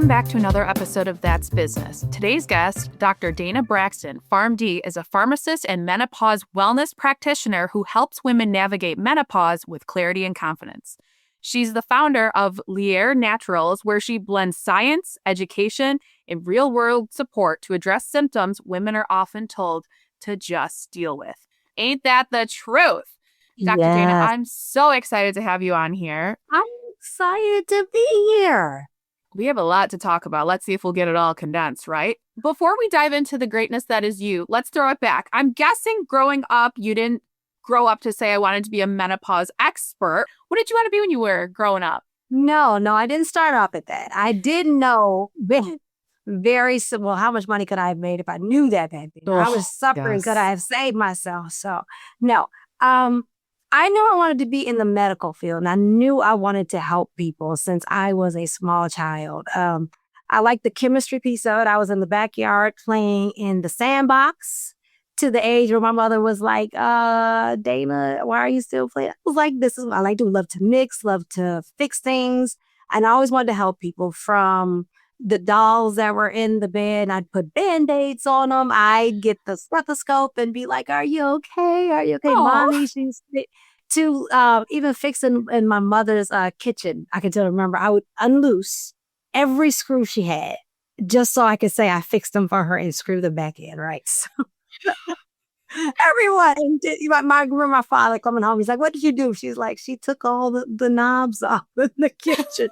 Welcome back to another episode of That's Business. Today's guest, Dr. Dana Braxton, PharmD, is a pharmacist and menopause wellness practitioner who helps women navigate menopause with clarity and confidence. She's the founder of Lierre Naturals, where she blends science, education, and real-world support to address symptoms women are often told to just deal with. Ain't that the truth? Dr. Dana, I'm so excited to have you on here. I'm excited to be here. We have a lot to talk about. Let's see if we'll get it all condensed, right? Before we dive into the greatness that is you, let's throw it back. I'm guessing growing up, you didn't grow up to say, I wanted to be a menopause expert. What did you want to be when you were growing up? No, I didn't start off at that. I didn't know very simple how much money could I have made if I knew that back then. I was suffering. Yes. Could I have saved myself? So, no. I knew I wanted to be in the medical field, and I knew I wanted to help people since I was a small child. I liked the chemistry piece of it. I was in the backyard playing in the sandbox to the age where my mother was like, Dana, why are you still playing? I was like, this is what I like to do. Love to mix, love to fix things. And I always wanted to help people, from the dolls that were in the bed. I'd put Band-Aids on them. I'd get the stethoscope and be like, are you okay? Are you okay, Mommy? She's to even fixing in my mother's kitchen. I can still remember I would unloose every screw she had just so I could say I fixed them for her and screw them back in, right? So everyone, my father coming home, he's like, what did you do? She's like, she took all the knobs off in the kitchen.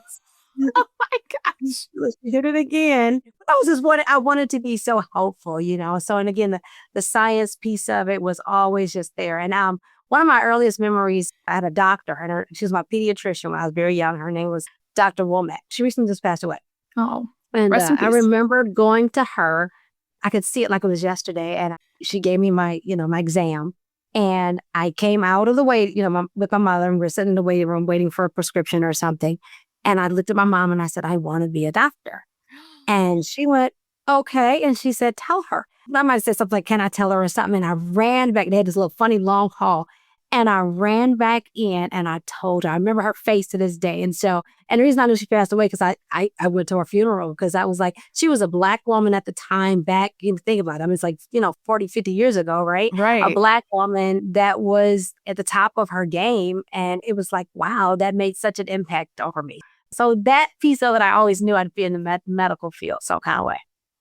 Oh my gosh. She did it again. I wanted to be so helpful, So, and again, the science piece of it was always just there. And one of my earliest memories, I had a doctor, and she was my pediatrician when I was very young. Her name was Dr. Womack. She recently just passed away. Oh, and I remember going to her. I could see it like it was yesterday. And she gave me my exam. And I came out of the with my mother, and we're sitting in the waiting room waiting for a prescription or something. And I looked at my mom and I said, I want to be a doctor. And she went, okay. And she said, tell her. I might have said something like, can I tell her or something? And I ran back. They had this little funny long hall. And I ran back in and I told her. I remember her face to this day. And the reason I knew she passed away, because I went to her funeral, because I was like, she was a Black woman at the time back. You think about it. I mean, it's like, 40, 50 years ago, right? Right. A Black woman that was at the top of her game. And it was like, wow, that made such an impact over me. So that piece of it, I always knew I'd be in the medical field some kind of way.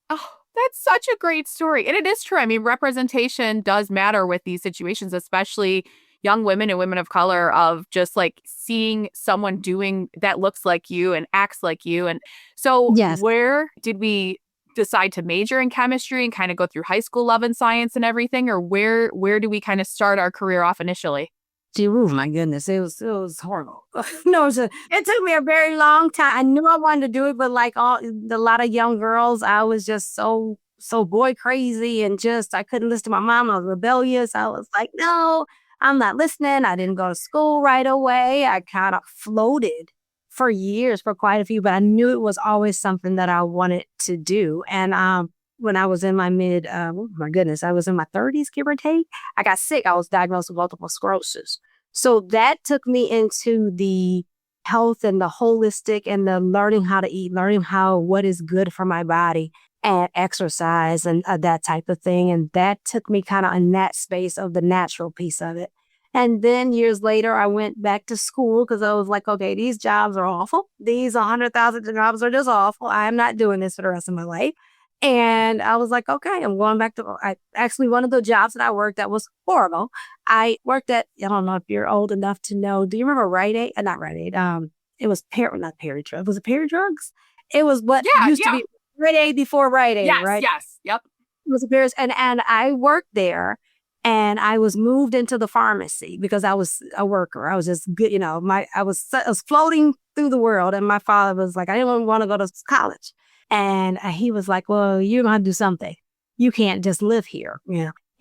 Oh, that's such a great story. And it is true. I mean, representation does matter with these situations, especially young women and women of color, of just like seeing someone doing that looks like you and acts like you. And so Where did we decide to major in chemistry and kind of go through high school loving science and everything? Or where do we kind of start our career off initially? Oh my goodness, it was horrible. It took me a very long time. I knew I wanted to do it, but like a lot of young girls, I was just so boy crazy, and I couldn't listen to my mom. I was rebellious. I was like, no, I'm not listening. I didn't go to school right away. I kind of floated for years, for quite a few, but I knew it was always something that I wanted to do. And when I was in my I was in my 30s, give or take, I got sick. I was diagnosed with multiple sclerosis. So that took me into the health and the holistic and the learning how to eat, what is good for my body, and exercise and that type of thing. And that took me kind of in that space of the natural piece of it. And then years later, I went back to school because I was like, okay, these jobs are awful. These 100,000 jobs are just awful. I'm not doing this for the rest of my life. And I was like, okay, I'm going back to, one of the jobs that I worked at was horrible. I worked at, I don't know if you're old enough to know, do you remember Rite Aid? Not Rite Aid. It was not Perry Drugs. Was it Perry Drugs? It was what used to be Rite Aid before Rite Aid, right? Yes, yep. It was a Perry, and I worked there, and I was moved into the pharmacy because I was a worker. I was just good, I was floating through the world, and my father was like, I didn't want to go to college. And he was like, well, you're going to do something. You can't just live here,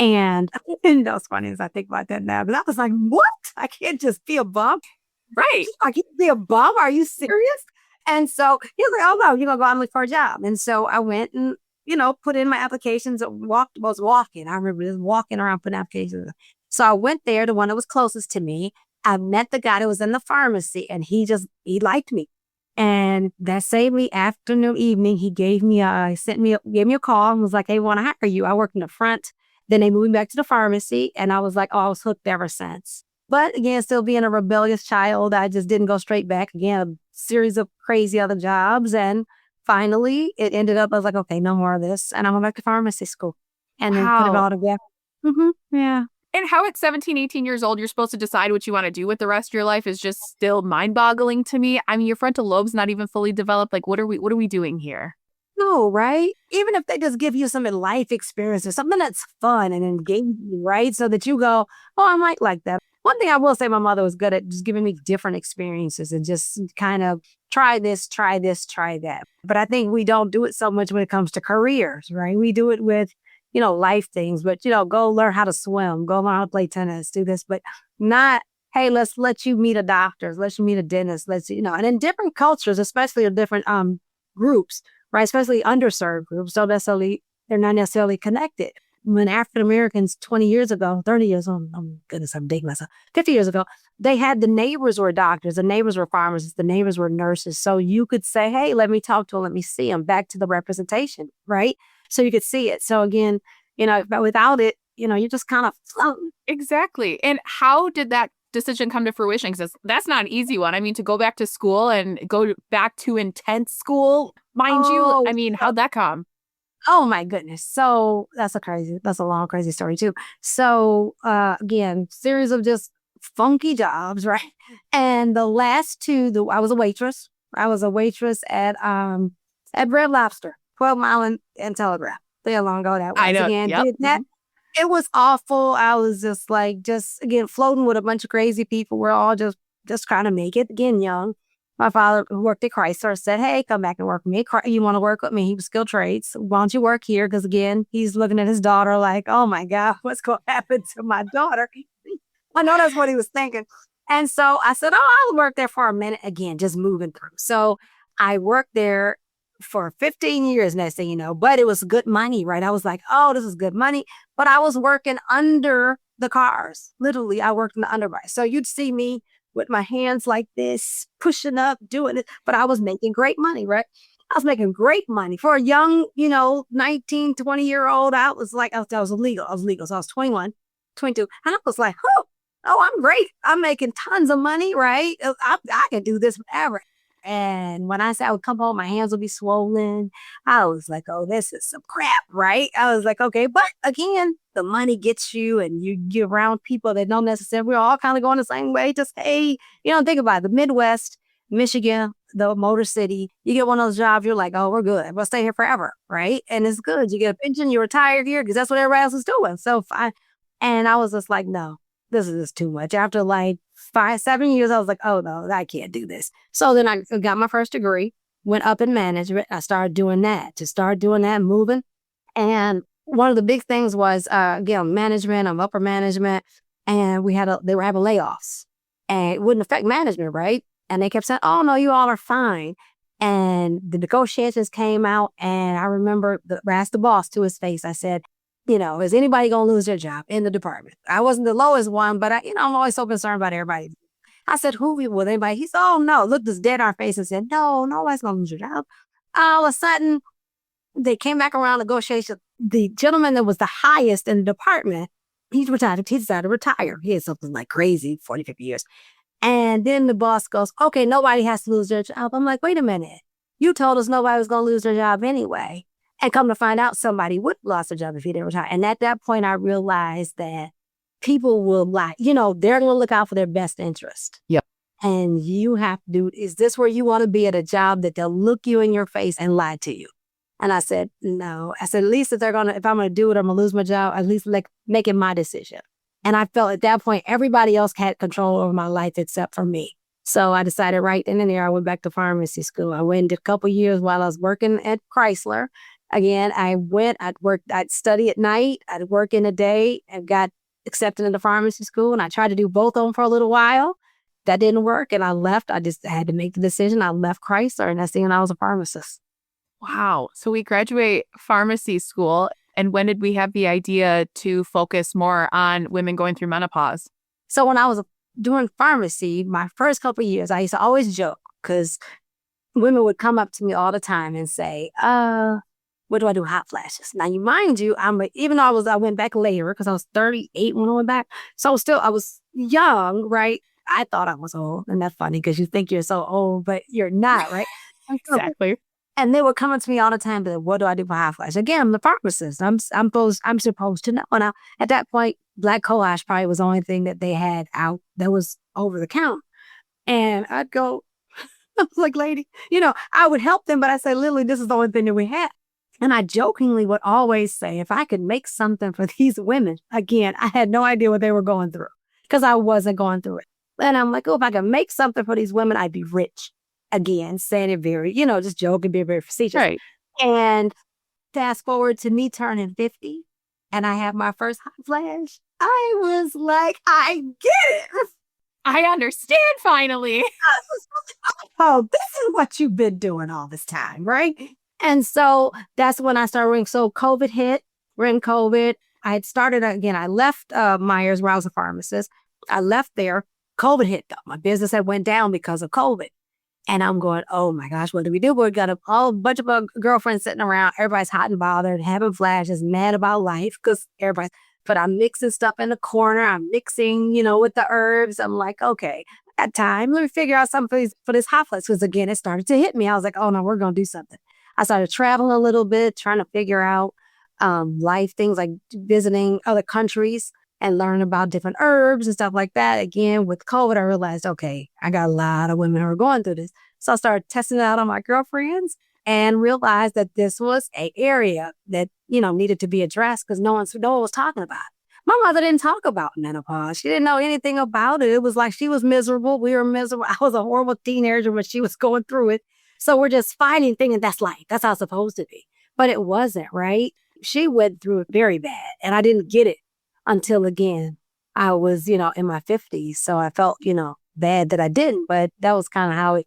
And it's funny as I think about that now. But I was like, what? I can't just be a bum? Right. I can't be a bum? Are you serious? And so he was like, oh, no, you're going to go out and look for a job. And so I went and, put in my applications. Was walking. I remember just walking around putting applications. So I went there, the one that was closest to me. I met the guy that was in the pharmacy, and he liked me. And that same afternoon, evening, he gave me gave me a call and was like, "Hey, want to hire you?" I worked in the front. Then they moved me back to the pharmacy, and I was like, "Oh, I was hooked ever since." But again, still being a rebellious child, I just didn't go straight back. Again, a series of crazy other jobs, and finally, it ended up. I was like, "Okay, no more of this," and I went back to pharmacy school, and then put it Wow. all together. Yeah. And how at 17, 18 years old, you're supposed to decide what you want to do with the rest of your life is just still mind-boggling to me. I mean, your frontal lobe's not even fully developed. Like, what are we doing here? No, right? Even if they just give you some life experience or something that's fun and engaging, right? So that you go, "Oh, I might like that." One thing I will say, my mother was good at just giving me different experiences and just kind of try this, try this, try that. But I think we don't do it so much when it comes to careers, right? We do it with, life things, but, go learn how to swim, go learn how to play tennis, do this, but not, "Hey, let's let you meet a doctor, let's you meet a dentist, and in different cultures, especially in different groups, right? Especially underserved groups, they're not necessarily connected. When African Americans 20 years ago, 30 years old, oh goodness, I'm dating myself, 50 years ago, they had the neighbors were doctors, the neighbors were pharmacists, the neighbors were nurses. So you could say, "Hey, let me talk to him, let me see him," back to the representation, right? So you could see it. So again, but without it, you're just kind of floating. Exactly. And how did that decision come to fruition? Because that's not an easy one. I mean, to go back to school and go back to intense school, mind you, Oh, I mean, how'd that come? Oh my goodness. So that's a long, crazy story too. So again, series of just funky jobs, right? And the last two, I was a waitress. I was a waitress at Red Lobster, 12 Mile and Telegraph. They long ago that I was. know. Again, Yep. did that. It was awful. I was just again floating with a bunch of crazy people. We're all just trying to make it. Again, young. My father, who worked at Chrysler, said, "Hey, come back and work with me. You want to work with me?" He was skilled trades. "Why don't you work here?" Because again, he's looking at his daughter like, "Oh my God, what's going to happen to my daughter?" I know that's what he was thinking. And so I said, "Oh, I'll work there for a minute." Again, just moving through. So I worked there for 15 years, next thing you know, but it was good money, right? I was like, "Oh, this is good money." But I was working under the cars. Literally, I worked in the underbite. So you'd see me with my hands like this, pushing up, doing it. But I was making great money, right? I was making great money for a young, 19, 20-year-old. I was like, I was legal. I was legal. So I was 21, 22. And I was like, oh, I'm great. I'm making tons of money, right? I can do this forever. And when I said I would come home, my hands would be swollen. I was like, "Oh, this is some crap," right? I was like, "Okay." But again, the money gets you and you get around people that don't necessarily, we're all kind of going the same way. Just, hey, think about it. The Midwest, Michigan, the Motor City, you get one of those jobs, you're like, "Oh, we're good. We'll stay here forever," right? And it's good. You get a pension, you retire here because that's what everybody else is doing. And I was just like, "No, this is just too much." After like 5, 7 years, I was like, "Oh no, I can't do this." So then I got my first degree, went up in management. I started doing that, moving. And one of the big things was, again, management, I'm upper management. And they were having layoffs and it wouldn't affect management, right? And they kept saying, "Oh no, you all are fine." And the negotiations came out. And I remember I asked the boss to his face, I said, "Is anybody going to lose their job in the department?" I wasn't the lowest one, but I'm always so concerned about everybody. I said, "Who will anybody?" He said, "Oh no," looked us dead in our face and said, "No, nobody's going to lose your job." All of a sudden, they came back around negotiation. The gentleman that was the highest in the department, he's retired. He decided to retire. He had something like crazy, 40, 50 years. And then the boss goes, "Okay, nobody has to lose their job." I'm like, "Wait a minute. You told us nobody was going to lose their job anyway." And come to find out, somebody would have lost their job if he didn't retire. And at that point, I realized that people will lie. They're going to look out for their best interest. Yep. And you have to do, is this where you want to be at a job that they'll look you in your face and lie to you? And I said, "No." I said, "At least if I'm going to do it, I'm going to lose my job, at least make it my decision." And I felt at that point, everybody else had control over my life except for me. So I decided right then and there, I went back to pharmacy school. I went and did a couple years while I was working at Chrysler. Again, I'd study at night, I'd work in the day, and got accepted into pharmacy school. And I tried to do both of them for a little while. That didn't work. And I left. I just had to make the decision. I left Chrysler, and that's when I was a pharmacist. Wow. So we graduate pharmacy school. And when did we have the idea to focus more on women going through menopause? So when I was doing pharmacy, my first couple of years, I used to always joke because women would come up to me all the time and say, what do I do? Hot flashes. Now, mind you, even though I went back later because I was 38 when I went back. So I was young, right? I thought I was old. And that's funny because you think you're so old, but you're not, right? Exactly. And they were coming to me all the time, but what do I do for hot flash? Again, I'm the pharmacist. I'm supposed to know. Now, at that point, black coal ash probably was the only thing that they had out that was over the counter. And I'd go, I was like, lady, I would help them, but I say, Lily, this is the only thing that we had. And I jokingly would always say, if I could make something for these women, again, I had no idea what they were going through because I wasn't going through it. And I'm like, oh, if I could make something for these women, I'd be rich. Again, saying it very, just joking, being very facetious. Right. And fast forward to me turning 50 and I have my first hot flash. I was like, I get it. I understand finally. Oh, this is what you've been doing all this time, right? And so that's when I started ring. So COVID hit, we're in COVID. I had started again. I left Myers where I was a pharmacist. I left there. COVID hit though. My business had went down because of COVID. And I'm going, oh my gosh, what do we do? We got a whole bunch of girlfriends sitting around. Everybody's hot and bothered, having flashes, mad about life because but I'm mixing stuff in the corner. I'm mixing, with the herbs. I'm like, okay, I got time. Let me figure out something for this hot flash. Because again, it started to hit me. I was like, oh no, we're going to do something. I started traveling a little bit, trying to figure out life things like visiting other countries and learn about different herbs and stuff like that. Again, with COVID, I realized, okay, I got a lot of women who are going through this. So I started testing it out on my girlfriends and realized that this was an area that, needed to be addressed because no one was talking about it. My mother didn't talk about menopause. She didn't know anything about it. It was like she was miserable. We were miserable. I was a horrible teenager when she was going through it. So we're just fighting, thinking that's life. That's how it's supposed to be. But it wasn't, right? She went through it very bad and I didn't get it until, again, I was, in my 50s. So I felt, bad that I didn't. But that was kind of how it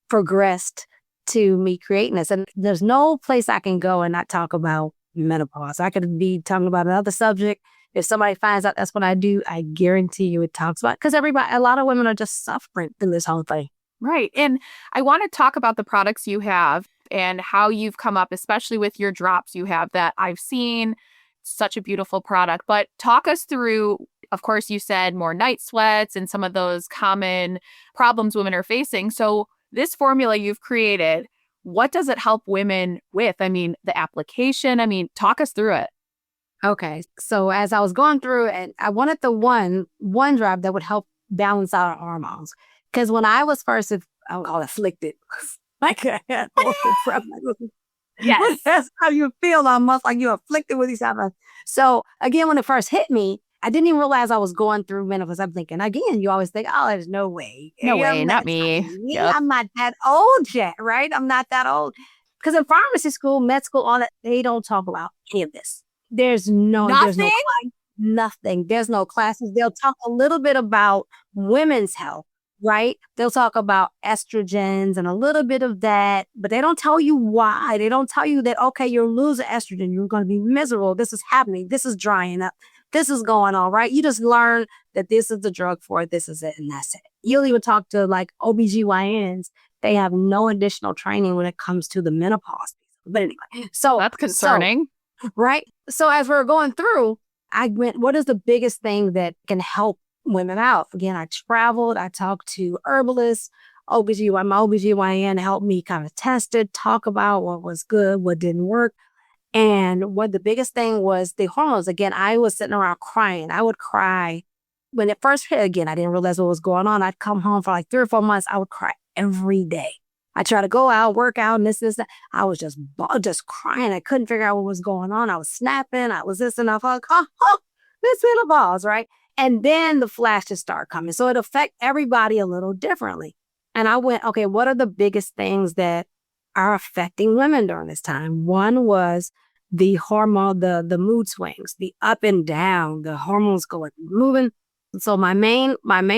progressed to me creating this. And there's no place I can go and not talk about menopause. I could be talking about another subject. If somebody finds out that's what I do, I guarantee you it talks about it. Because a lot of women are just suffering through this whole thing. Right. And I want to talk about the products you have and how you've come up, especially with your drops you have that I've seen. Such a beautiful product. But talk us through, of course, you said more night sweats and some of those common problems women are facing. So this formula you've created, what does it help women with? I mean, the application, talk us through it. Okay. So as I was going through and I wanted the one drop that would help balance out our hormones. Because when I was first, I would call it afflicted. Like I had yes. That's how you feel almost like you're afflicted with these hormones. So again, when it first hit me, I didn't even realize I was going through menopause. I'm thinking, again, you always think, oh, there's no way. No way, not me. Yep. I'm not that old yet, right? I'm not that old. Because in pharmacy school, med school, all that, they don't talk about any of this. There's nothing. Nothing. There's no classes. They'll talk a little bit about women's health, right? They'll talk about estrogens and a little bit of that, but they don't tell you why. They don't tell you that, okay, you're losing estrogen. You're going to be miserable. This is happening. This is drying up. This is going on, right? You just learn that this is the drug for it. This is it. And that's it. You'll even talk to like OBGYNs. They have no additional training when it comes to the menopause. But anyway, so that's concerning. Right? So as we're going through, I went, what is the biggest thing that can help women out? Again, I traveled, I talked to herbalists, OBGYN, my OBGYN helped me kind of test it, talk about what was good, what didn't work. And what the biggest thing was the hormones. Again, I was sitting around crying. I would cry. When it first hit, again, I didn't realize what was going on. I'd come home for like 3 or 4 months. I would cry every day. I tried to go out, work out, and this, that. I was just crying. I couldn't figure out what was going on. I was snapping. I was this and I was like, this little balls, right? And then the flashes start coming. So it affects everybody a little differently. And I went, okay, what are the biggest things that are affecting women during this time? One was the hormone, the mood swings, the up and down, the hormones going, moving. So my main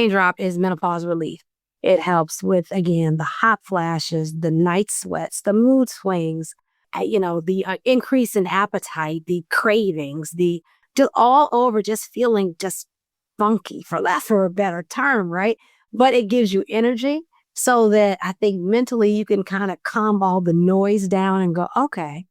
drop is menopause relief. It helps with, again, the hot flashes, the night sweats, the mood swings, the increase in appetite, the cravings, the just all over just feeling just funky, for a better term, right? But it gives you energy. so that I think mentally you can kind of calm all the noise down and go, okay,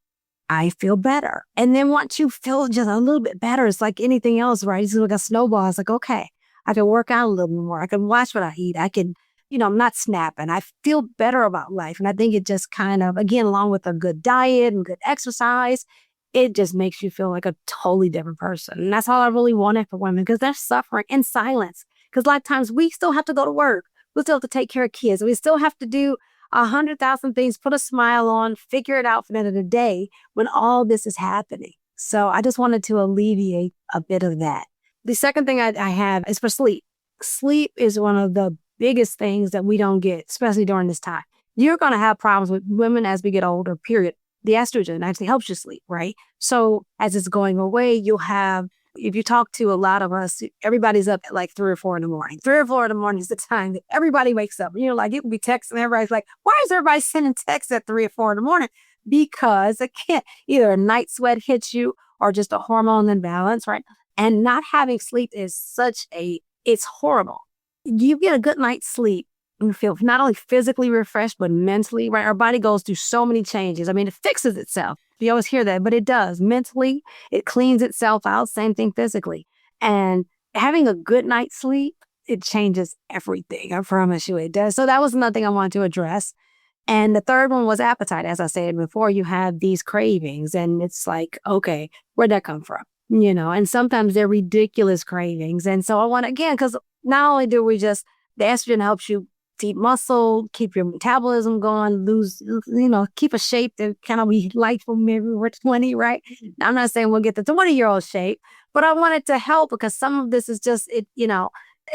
I feel better. And then once you feel just a little bit better, it's like anything else, right? It's like a snowball. It's like, okay, I can work out a little bit more. I can watch what I eat. I can, I'm not snapping. I feel better about life. And I think it just kind of, again, along with a good diet and good exercise, it just makes you feel like a totally different person. And that's all I really wanted for women, because they're suffering in silence. Because a lot of times we still have to go to work. We still have to take care of kids. We still have to do 100,000 things, put a smile on, figure it out for the end of the day when all this is happening. So I just wanted to alleviate a bit of that. The second thing I have is for sleep. Sleep is one of the biggest things that we don't get, especially during this time. You're going to have problems with women as we get older, period. The estrogen actually helps you sleep, right? So as it's going away, you'll have, if you talk to a lot of us, everybody's up at like 3 or 4 in the morning. 3 or 4 in the morning is the time that everybody wakes up. And like, it will be texting. Everybody's like, why is everybody sending texts at 3 or 4 in the morning? Because it can't, either a night sweat hits you or just a hormone imbalance, right? And not having sleep is it's horrible. You get a good night's sleep, you feel not only physically refreshed, but mentally, right? Our body goes through so many changes. I mean, it fixes itself. You always hear that, but it does. Mentally, it cleans itself out. Same thing physically. And having a good night's sleep, it changes everything. I promise you it does. So that was another thing I wanted to address. And the third one was appetite. As I said before, you have these cravings and it's like, okay, where'd that come from? And sometimes they're ridiculous cravings. And so I want, again, because not only do we the estrogen helps you keep muscle, keep your metabolism going, keep a shape that kind of we like when maybe we're 20, right? Now, I'm not saying we'll get the 20-year-old shape, but I want it to help because some of this is just, and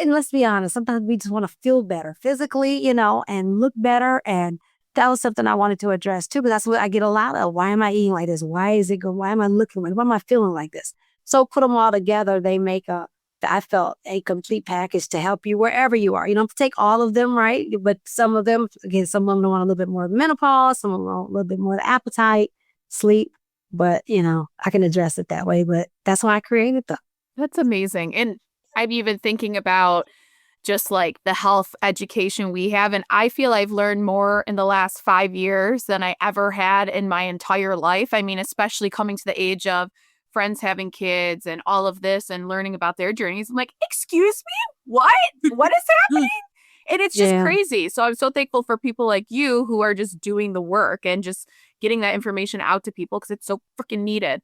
let's be honest, sometimes we just want to feel better physically, and look better. And that was something I wanted to address too, but that's what I get a lot of. Why am I eating like this? Why is it good? Why am I looking like, why am I feeling like this? So put them all together, they make I felt a complete package to help you wherever you are. You don't have to take all of them, right? But some of them, again, some of them want a little bit more menopause, some of them want a little bit more appetite, sleep. But, I can address it that way. But that's why I created them. That's amazing. And I'm even thinking about just like the health education we have. And I feel I've learned more in the last 5 years than I ever had in my entire life. I mean, especially coming to the age of friends having kids and all of this and learning about their journeys. I'm like, excuse me, what? What is happening? And it's just crazy. So I'm so thankful for people like you who are just doing the work and just getting that information out to people because it's so freaking needed.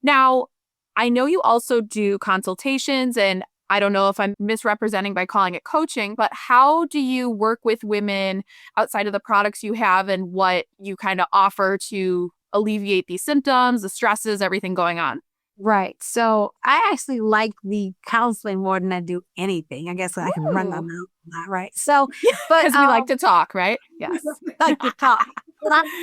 Now, I know you also do consultations, and I don't know if I'm misrepresenting by calling it coaching, but how do you work with women outside of the products you have and what you kind of offer to alleviate these symptoms, the stresses, everything going on? Right. So I actually like the counseling more than I do anything. I guess I can run my mouth a lot, right? So, but because we like to talk, right? Yes, like to talk.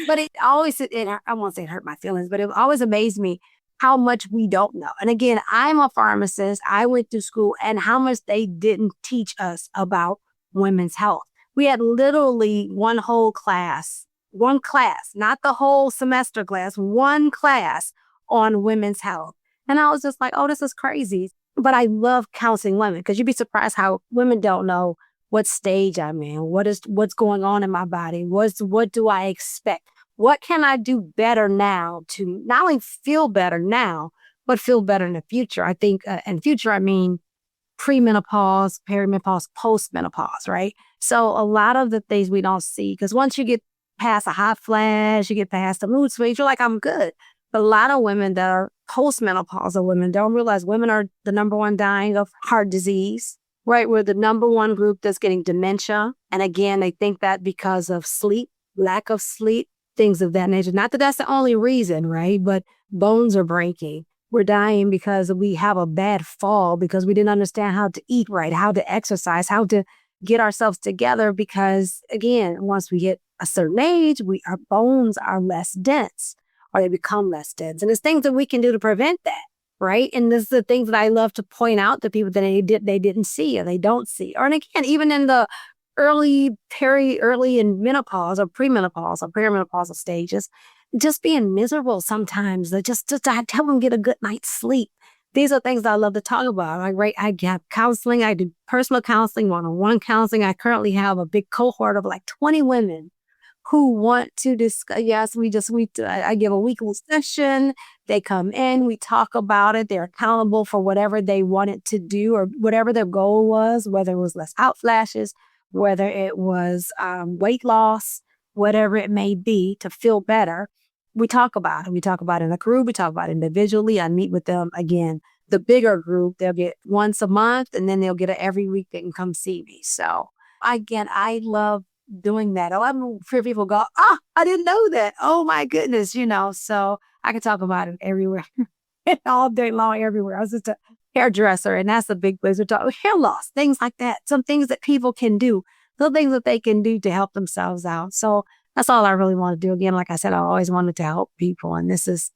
But it always, I won't say it hurt my feelings, but it always amazed me how much we don't know. And again, I'm a pharmacist. I went to school, and how much they didn't teach us about women's health. We had literally one class, not the whole semester class, one class on women's health. And I was just like, oh, this is crazy. But I love counseling women because you'd be surprised how women don't know what stage I'm in, what's going on in my body, what do I expect? What can I do better now to not only feel better now, but feel better in the future? I think in future, I mean premenopause, perimenopause, postmenopause, right? So a lot of the things we don't see, because once you get past a hot flash, you get past the mood swings, you're like, I'm good. But a lot of women that are postmenopausal women don't realize women are the number one dying of heart disease, right? We're the number one group that's getting dementia. And again, they think that because of sleep, lack of sleep, things of that nature. Not that that's the only reason, right? But bones are breaking. We're dying because we have a bad fall because we didn't understand how to eat right, how to exercise, how to get ourselves together. Because again, once we get a certain age, our bones are less dense or they become less dense. And there's things that we can do to prevent that, right? And this is the things that I love to point out to people that they didn't see or they don't see. Or and again, even in the early in menopause or premenopause or perimenopausal stages, just being miserable sometimes. Just to help them get a good night's sleep. these are things that I love to talk about. I have counseling. I do personal counseling, one-on-one counseling. I currently have a big cohort of like 20 women who want to discuss. Yes, I give a weekly session. They come in, we talk about it. They're accountable for whatever they wanted to do or whatever their goal was, whether it was less hot flashes, whether it was weight loss, whatever it may be to feel better. We talk about it. We talk about it in a group. We talk about it individually. I meet with them again. The bigger group, they'll get once a month, and then they'll get it every week. They can come see me. So again, I love doing that. I'm sure people go, I didn't know that. Oh my goodness, so I can talk about it everywhere, all day long, everywhere. I was just a hairdresser, and that's a big place. We're talking hair loss, things like that. Some things that people can do, some things that they can do to help themselves out. So that's all I really want to do. Again, like I said, I always wanted to help people, and this is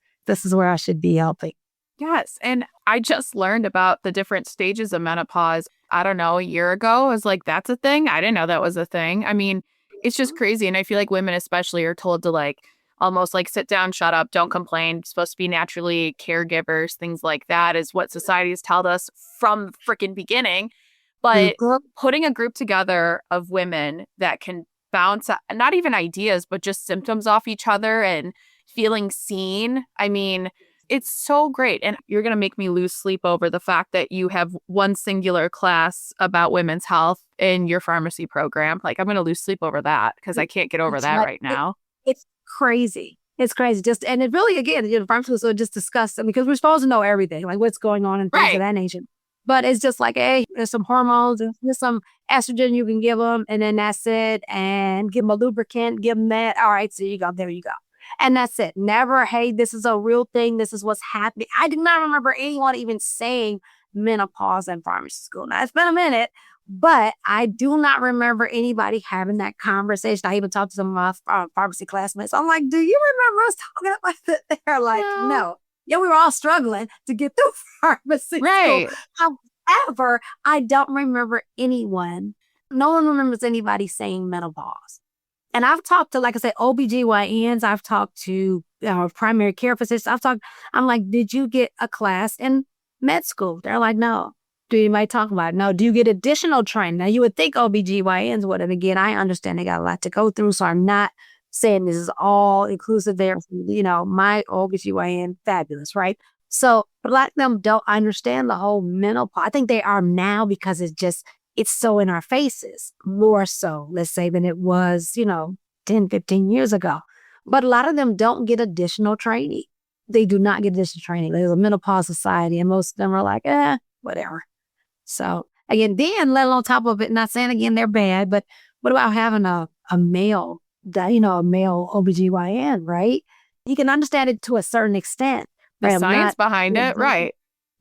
where I should be helping. Yes. And I just learned about the different stages of menopause, I don't know, a year ago. I was like, that's a thing? I didn't know that was a thing. I mean, it's just crazy. And I feel like women especially are told to like almost like sit down, shut up, don't complain. Supposed to be naturally caregivers, things like that is what society has told us from the freaking beginning. But putting a group together of women that can bounce not even ideas, but just symptoms off each other and feeling seen. I mean, it's so great. And you're going to make me lose sleep over the fact that you have one singular class about women's health in your pharmacy program. Like, I'm going to lose sleep over that because I can't get over that right now. It's crazy. It's crazy. And it really, again, pharmacists will just discuss them because we're supposed to know everything, like what's going on and things of that nature. But it's just like, hey, there's some hormones, there's some estrogen you can give them, and then that's it. And give them a lubricant, give them that. All right, so there you go. And that's it. Never, hey, this is a real thing. This is what's happening. I do not remember anyone even saying menopause in pharmacy school. Now, it's been a minute, but I do not remember anybody having that conversation. I even talked to some of my pharmacy classmates. I'm like, do you remember us talking about it? They're like, no. Yeah, we were all struggling to get through pharmacy school. However, I don't remember anyone. No one remembers anybody saying menopause. And I've talked to, like I said, OBGYNs. I've talked to primary care physicians. I'm like, did you get a class in med school? They're like, no. Do you might talk about it? No. Do you get additional training? Now, you would think OBGYNs would. And again, I understand they got a lot to go through. So I'm not saying this is all inclusive there. My OBGYN, fabulous, right? So, but a lot of them don't understand the whole menopause. I think they are now because it's so in our faces, more so, let's say, than it was, 10, 15 years ago. But a lot of them don't get additional training. They do not get additional training. There's a menopause society, and most of them are like, whatever. So, again, then, let on top of it, not saying, again, they're bad, but what about having a male, a male OBGYN, right? You can understand it to a certain extent. The science behind it, right.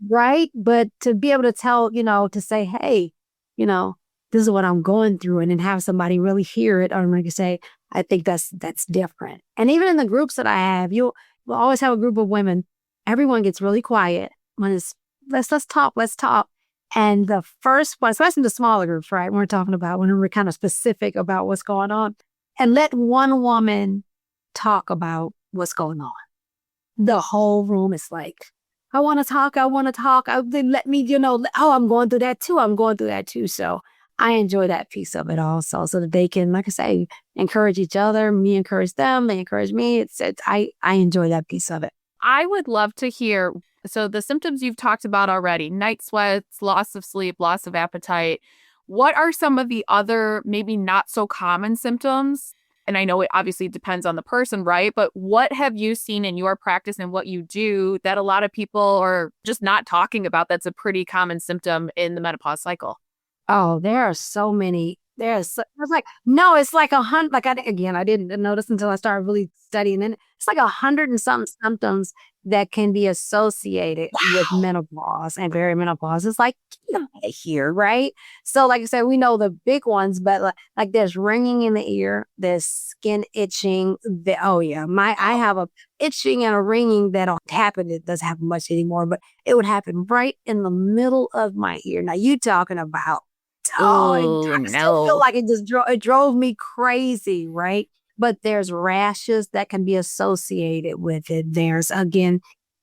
Right? But to be able to tell, to say, hey, this is what I'm going through, and then have somebody really hear it, or like you say, I think that's different. And even in the groups that I have, we'll always have a group of women. Everyone gets really quiet when it's let's talk. And the first one, especially the smaller groups, right? When we're talking about when we're kind of specific about what's going on, and let one woman talk about what's going on. The whole room is like, I want to talk. They let me, I'm going through that too. So I enjoy that piece of it also, so that they can, like I say, encourage each other. Me encourage them. They encourage me. I enjoy that piece of it. I would love to hear. So the symptoms you've talked about already, night sweats, loss of sleep, loss of appetite. What are some of the other maybe not so common symptoms? And I know it obviously depends on the person, right? But what have you seen in your practice and what you do that a lot of people are just not talking about that's a pretty common symptom in the menopause cycle? Oh, there are so many. It's like 100. Like, I didn't notice until I started really studying. And it's like 100 and something symptoms that can be associated with menopause and perimenopause. It's like, here, right? So like I said, we know the big ones, but like there's ringing in the ear, there's skin itching. I have a itching and a ringing that don't happen. It doesn't happen much anymore, but it would happen right in the middle of my ear. Now you talking about, I feel like it drove me crazy, right? But there's rashes that can be associated with it. There's, again,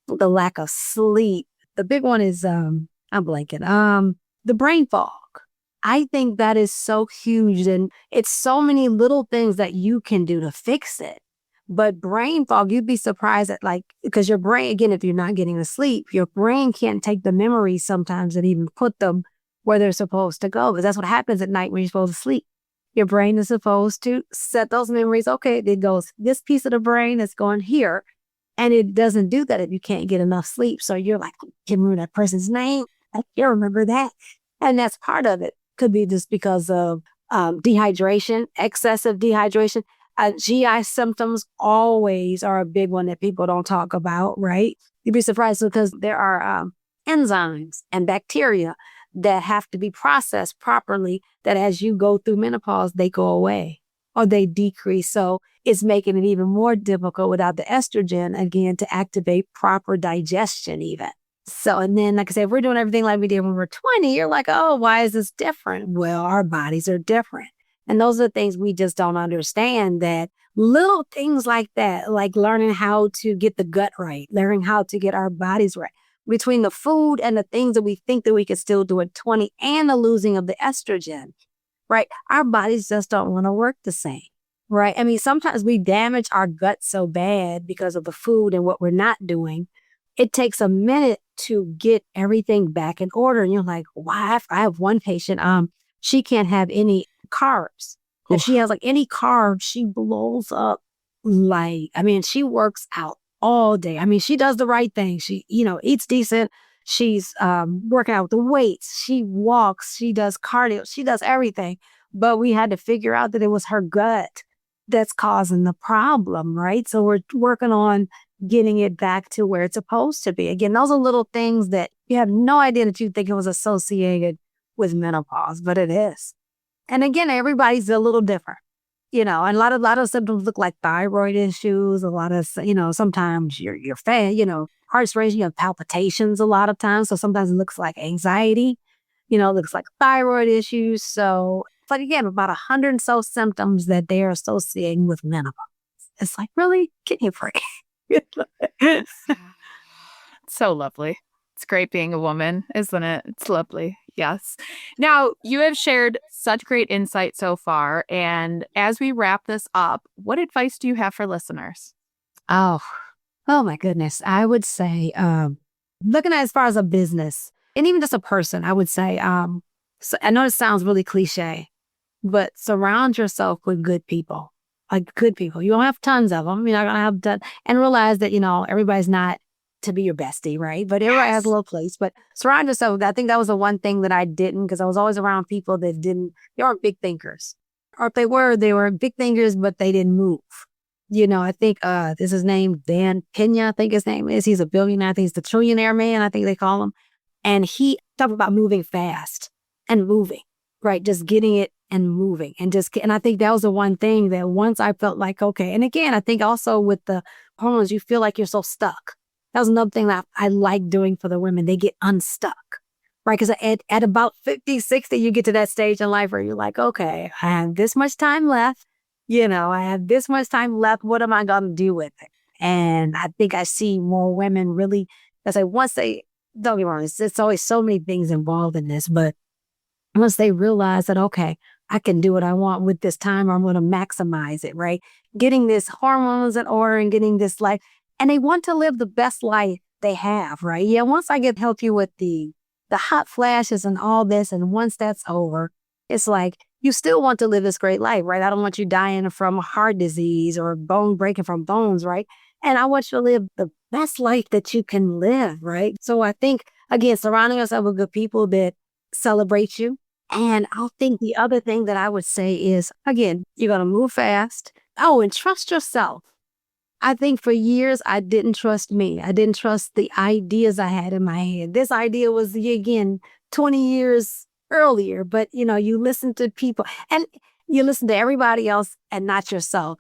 the lack of sleep The big one is, I'm blanking, the brain fog. I think that is so huge, and it's so many little things that you can do to fix it. But brain fog, you'd be surprised at, like, because your brain, again, if you're not getting to sleep, your brain can't take the memories sometimes and even put them where they're supposed to go. Because that's what happens at night when you're supposed to sleep. Your brain is supposed to set those memories. Okay, it goes, this piece of the brain is going here. And it doesn't do that if you can't get enough sleep. So you're like, I can't remember that person's name. I can't remember that. And that's part of it. Could be just because of dehydration, excessive dehydration. GI symptoms always are a big one that people don't talk about, right? You'd be surprised because there are enzymes and bacteria that have to be processed properly, that as you go through menopause, they go away or they decrease. So it's making it even more difficult without the estrogen, again, to activate proper digestion even. So, and then, like I said, if we're doing everything like we did when we were 20, you're like, oh, why is this different? Well, our bodies are different. And those are the things we just don't understand, that little things like that, like learning how to get the gut right, learning how to get our bodies right, between the food and the things that we think that we could still do at 20 and the losing of the estrogen, right? Our bodies just don't want to work the same, right? I mean, sometimes we damage our gut so bad because of the food and what we're not doing. It takes a minute to get everything back in order. And you're like, wow, I have one patient, she can't have any carbs. If she has like any carbs, she blows up. Like, I mean, she works out all day. I mean, she does the right thing. She, eats decent. She's working out with the weights. She walks. She does cardio. She does everything. But we had to figure out that it was her gut that's causing the problem, right? So we're working on getting it back to where it's supposed to be. Again, those are little things that you have no idea that you think it was associated with menopause, but it is. And again, everybody's a little different, and a lot of symptoms look like thyroid issues. A lot of, sometimes you're fat, heart's racing, you have palpitations a lot of times. So sometimes it looks like anxiety, looks like thyroid issues. So, but again, about 100 and so symptoms that they are associating with menopause. It's like, really? Can you pray? So lovely. It's great being a woman, isn't it? It's lovely. Yes. Now, you have shared such great insight so far. And as we wrap this up, what advice do you have for listeners? Oh my goodness. I would say, looking at as far as a business and even just a person, I would say, so I know it sounds really cliche, but surround yourself with good people. Like good people. You don't have tons of them. You're not going to have done, and realize that, everybody's not to be your bestie, right? But everybody has a little place. But surround yourself. I think that was the one thing that I didn't, because I was always around people that they weren't big thinkers. Or if they were big thinkers, but they didn't move. I think this is his name, Dan Pena, I think his name is. He's a billionaire. I think he's the trillionaire man, I think they call him. And he talked about moving fast and moving, right? Just getting it and moving and I think that was the one thing that once I felt like, okay. And again, I think also with the hormones, you feel like you're so stuck. That was another thing that I like doing for the women. They get unstuck, right? Because at about 50, 60, you get to that stage in life where you're like, okay, I have this much time left. I have this much time left. What am I going to do with it? And I think I see more women really, because once they, don't get me wrong, it's always so many things involved in this, but once they realize that, okay, I can do what I want with this time, or I'm going to maximize it, right? Getting this hormones in order and getting this life. And they want to live the best life they have, right? Yeah, once I get help you with the hot flashes and all this, and once that's over, it's like, you still want to live this great life, right? I don't want you dying from heart disease or bone breaking from bones, right? And I want you to live the best life that you can live, right? So I think, again, surrounding yourself with good people that celebrate you. And I think the other thing that I would say is, again, you're going to move fast. Oh, and trust yourself. I think for years, I didn't trust me. I didn't trust the ideas I had in my head. This idea was, again, 20 years earlier, but you listen to people and you listen to everybody else and not yourself.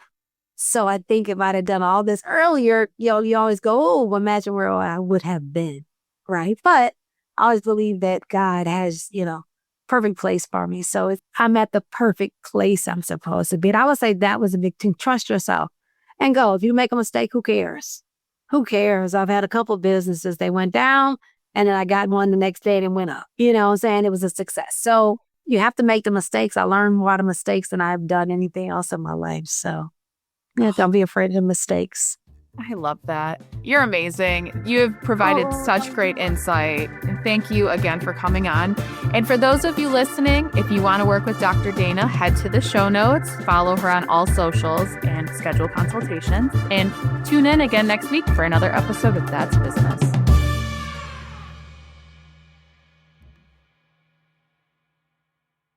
So I think if I'd have done all this earlier, you always go, oh, imagine where I would have been, right? But I always believe that God has, perfect place for me. So I'm at the perfect place I'm supposed to be. And I would say that was a big thing. Trust yourself and go. If you make a mistake, who cares? Who cares? I've had a couple businesses. They went down And then I got one the next day and it went up. You know what I'm saying? It was a success. So you have to make the mistakes. I learned more of the mistakes than I've done anything else in my life. So yeah, don't be afraid of the mistakes. I love that. You're amazing. You have provided such great insight. And thank you again for coming on. And for those of you listening, if you want to work with Dr. Dana, head to the show notes, follow her on all socials, and schedule consultations. And tune in again next week for another episode of That's Business.